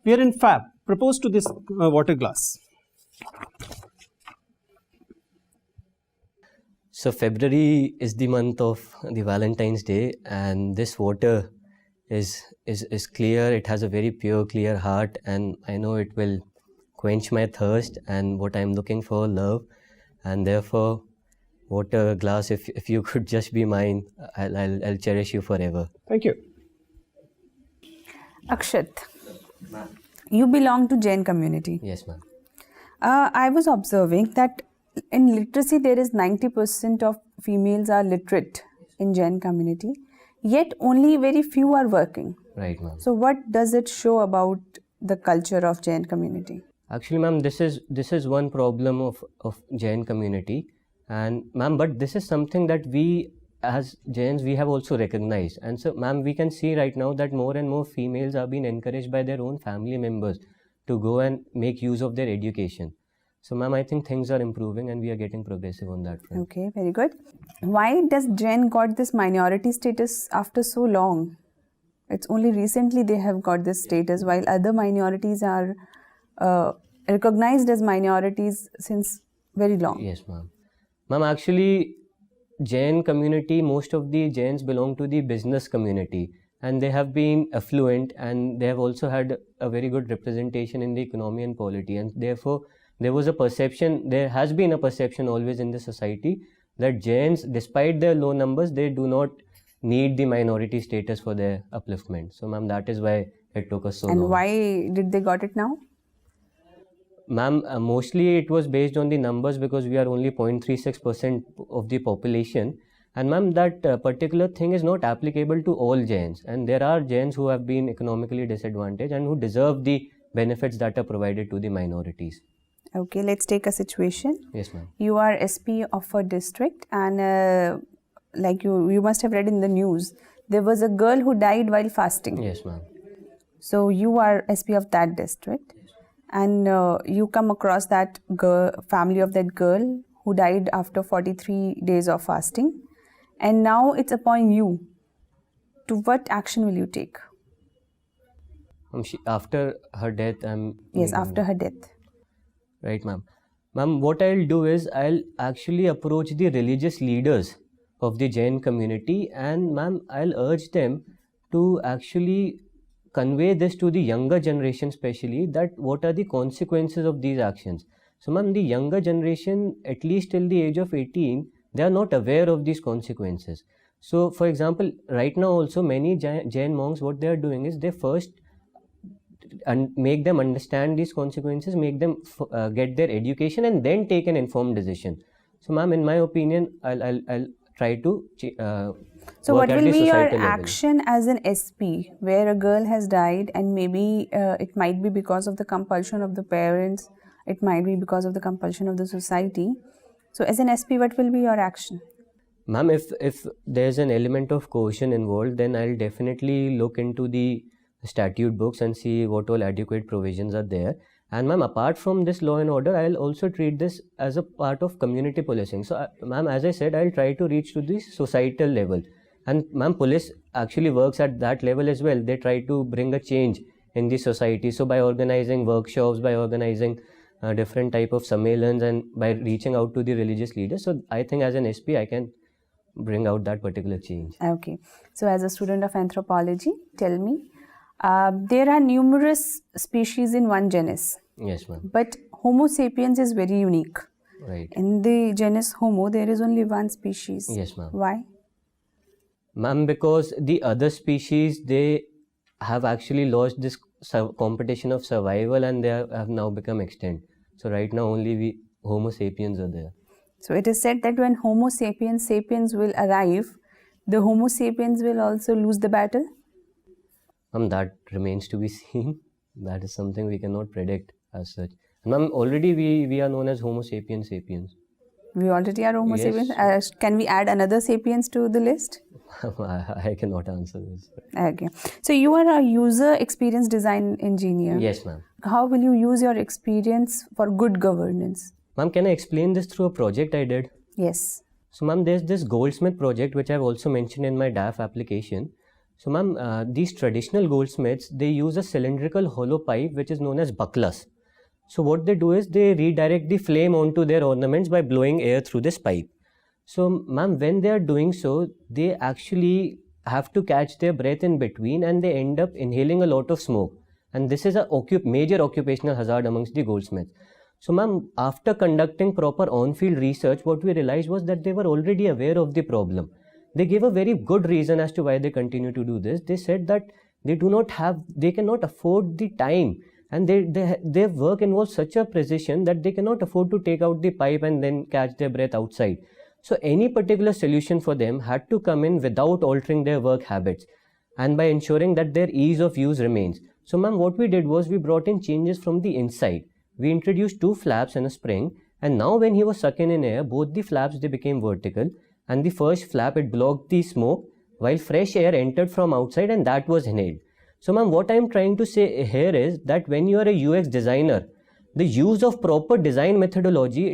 We are in Fab. Propose to this water glass. So February is the month of the Valentine's Day, and this water is clear. It has a very pure, clear heart, and I know it will quench my thirst and what I'm looking for, love. And therefore, water glass, if you could just be mine, I'll cherish you forever. Thank you. Akshat, you belong to Jain community. Yes, ma'am. I was observing that in literacy there is 90% of females are literate in Jain community, yet only very few are working. Right, ma'am. So what does it show about the culture of Jain community? Actually, ma'am, this is one problem of Jain community, and ma'am, but this is something that we as Jains we have also recognized, and so ma'am, we can see right now that more and more females are being encouraged by their own family members to go and make use of their education. So ma'am, I think things are improving and we are getting progressive on that front. Okay, very good. Why does Jain got this minority status after so long? It's only recently they have got this status, while other minorities are recognized as minorities since very long. Yes, ma'am. Ma'am, actually, Jain community, most of the Jains belong to the business community, and they have been affluent, and they have also had a very good representation in the economy and polity, and therefore there has been a perception always in the society that Jains, despite their low numbers, they do not need the minority status for their upliftment. So ma'am, that is why it took us so long. And why did they got it now? Ma'am, mostly it was based on the numbers, because we are only 0.36% of the population, and ma'am, that particular thing is not applicable to all Jains, and there are Jains who have been economically disadvantaged and who deserve the benefits that are provided to the minorities. Okay, let's take a situation. Yes, ma'am. You are SP of a district, and like you must have read in the news, there was a girl who died while fasting. Yes, ma'am. So you are SP of that district, and you come across that family of that girl who died after 43 days of fasting, and now it's upon you. To what action will you take? After her death, Yes, after her death. Right, ma'am. Ma'am, what I'll do is I'll actually approach the religious leaders of the Jain community, and ma'am, I'll urge them to actually convey this to the younger generation, especially, that what are the consequences of these actions. So ma'am, the younger generation, at least till the age of 18, they are not aware of these consequences. So for example, right now also many Jain monks, what they are doing is they first make them understand these consequences, make them get their education, and then take an informed decision. So ma'am, in my opinion, I'll try to so what will be your level. action as an SP where a girl has died, and maybe it might be because of the compulsion of the parents, it might be because of the compulsion of the society. So as an SP, what will be your action? Ma'am, if there's an element of coercion involved, then I'll definitely look into the statute books and see what all adequate provisions are there. And ma'am, apart from this law and order, I'll also treat this as a part of community policing. So ma'am, as I said, I'll try to reach to the societal level. And ma'am, police actually works at that level as well. They try to bring a change in the society. So by organizing workshops, by organizing different type of sammelans, and by reaching out to the religious leaders. So I think as an SP, I can bring out that particular change. Okay. So as a student of anthropology, tell me, there are numerous species in one genus. Yes, ma'am. But Homo sapiens is very unique. Right. In the genus Homo, there is only one species. Yes, ma'am. Why? Ma'am, because the other species, they have actually lost this competition of survival, and they have now become extinct. So right now only Homo sapiens are there. So it is said that when Homo sapiens will arrive, the Homo sapiens will also lose the battle? That remains to be seen. That is something we cannot predict as such. Ma'am, already we are known as Homo sapiens sapiens. We already are Homo Yes. sapiens. Can we add another sapiens to the list? I cannot answer this. Okay. So you are a user experience design engineer. Yes, ma'am. How will you use your experience for good governance? Ma'am, can I explain this through a project I did? Yes. So ma'am, there's this Goldsmith project which I've also mentioned in my DAF application. So, ma'am, these traditional goldsmiths, they use a cylindrical hollow pipe which is known as bucklers. So, what they do is they redirect the flame onto their ornaments by blowing air through this pipe. So, ma'am, when they are doing so, they actually have to catch their breath in between and they end up inhaling a lot of smoke. And this is a major occupational hazard amongst the goldsmiths. So, ma'am, after conducting proper on-field research, what we realized was that they were already aware of the problem. They gave a very good reason as to why they continue to do this. They said that they cannot afford the time, and their work involves such a precision that they cannot afford to take out the pipe and then catch their breath outside. So any particular solution for them had to come in without altering their work habits and by ensuring that their ease of use remains. So, ma'am, what we did was we brought in changes from the inside. We introduced 2 flaps and a spring, and now when he was sucking in air, both the flaps they became vertical, and the first flap it blocked the smoke while fresh air entered from outside and that was inhaled. So, ma'am, what I am trying to say here is that when you are a UX designer, the use of proper design methodology,